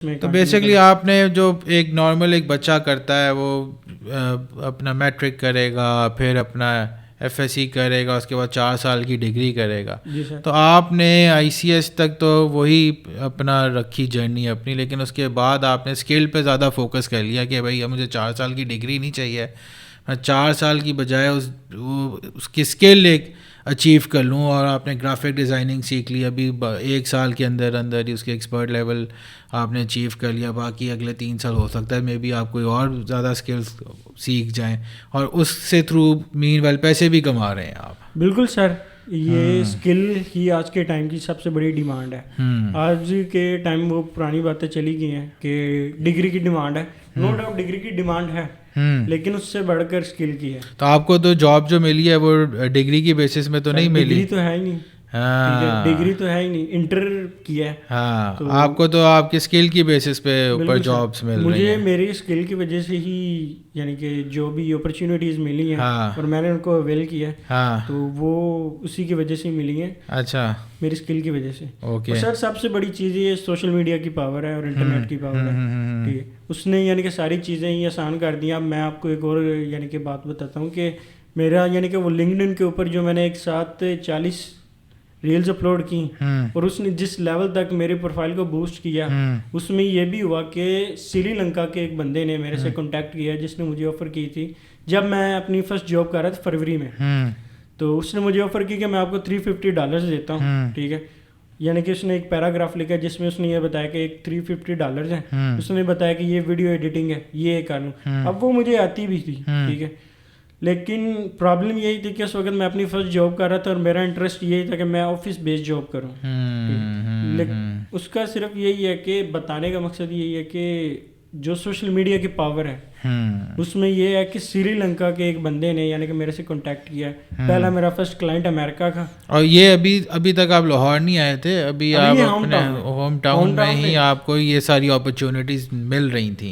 تو بیسکلی آپ نے جو ایک نارمل ایک بچہ کرتا ہے وہ اپنا میٹرک کرے گا، پھر اپنا ایف ایس سی کرے گا، اس کے بعد 4 سال کی ڈگری کرے گا. تو آپ نے آئی سی ایس تک تو وہی اپنا رکھی جرنی اپنی، لیکن اس کے بعد آپ نے اسکل پہ زیادہ فوکس کر لیا کہ بھائی اب مجھے 4 سال کی ڈگری نہیں چاہیے، میں 4 سال کی بجائے اس کی اسکل ایک اچیو کر لوں. اور آپ نے گرافک ڈیزائننگ سیکھ لی، ابھی 1 سال کے اندر ہی اس کے ایکسپرٹ لیول آپ نے اچیو کر لیا. باقی اگلے 3 سال ہو سکتا ہے مے بی آپ کوئی اور زیادہ اسکلس سیکھ جائیں، اور اس سے تھرو مین ویل پیسے بھی کما رہے ہیں آپ. بالکل سر، یہ اسکل ہی آج کے ٹائم کی سب سے بڑی ڈیمانڈ ہے. آج کے ٹائم وہ پرانی باتیں چلی گئی ہیں کہ ڈگری کی ڈیمانڈ ہے. نو ڈاؤٹ ڈگری کی ڈیمانڈ ہے، لیکن اس سے بڑھ کر اسکل کی ہے. تو آپ کو تو جاب جو ملی ہے وہ ڈگری کی بیسس میں تو نہیں ملی؟ ڈگری تو ہے ہی نہیں، ڈگری تو ہے ہی نہیں، انٹر کیا ہے. ہاں، آپ کو تو آپ کی اسکل کی بیسس پہ اوپر جابس مل رہی ہیں. مجھے میری اسکل کی وجہ سے ہی یعنی کہ جو بھی اپرچونیٹیز ملی ہیں اور میں نے ان کو اویل کیا تو وہ اسی کی وجہ سے ملی ہیں. اچھا، میری اسکل کی وجہ سے. اوکے سر سب سے بڑی چیز یہ سوشل میڈیا کی پاور ہے اور انٹرنیٹ کی پاور ہے. ٹھیک ہے، اس نے یعنی کہ ساری چیزیں ہی آسان کر دی. اب میں آپ کو ایک اور یعنی کہ بات بتاتا ہوں کہ میرا یعنی کہ وہ لنکڈ کے اوپر جو میں نے ایک ساتھ 40 ریلز اپلوڈ کی اور اس نے جس لیول تک میری پروفائل کو بوسٹ کیا، اس میں یہ بھی ہوا کہ سری لنکا کے ایک بندے نے میرے سے کانٹیکٹ کیا جس نے مجھے آفر کی تھی جب میں اپنی فرسٹ جاب کر رہا تھا فروری میں. تو اس نے مجھے آفر کی کہ میں آپ کو $350 دیتا ہوں. ٹھیک ہے، یعنی کہ اس نے ایک پیراگراف لکھا جس میں اس نے یہ بتایا کہ ایک $350 ہیں. اس نے بتایا کہ یہ ویڈیو ایڈیٹنگ ہے، یہ کر لوں. اب وہ مجھے آتی بھی تھی، ٹھیک ہے، لیکن پرابلم یہی تھی کہ اس وقت میں اپنی فرسٹ جاب کر رہا تھا اور میرا انٹرسٹ یہی تھا کہ میں آفس بیس جاب کروں. اس کا صرف یہی ہے کہ بتانے کا مقصد یہی ہے کہ جو سوشل میڈیا کی پاور ہے اس میں یہ ہے کہ سری لنکا کے ایک بندے نے یعنی کہ میرے سے کانٹیکٹ کیا. پہلا میرا فرسٹ کلائنٹ امریکہ کا. اور یہ ابھی تک آپ لاہور نہیں آئے تھے؟ ابھی آپ اپنے ہوم ٹاؤن میں ہی آپ کو یہ ساری اپرچونیٹیز مل رہی تھیں؟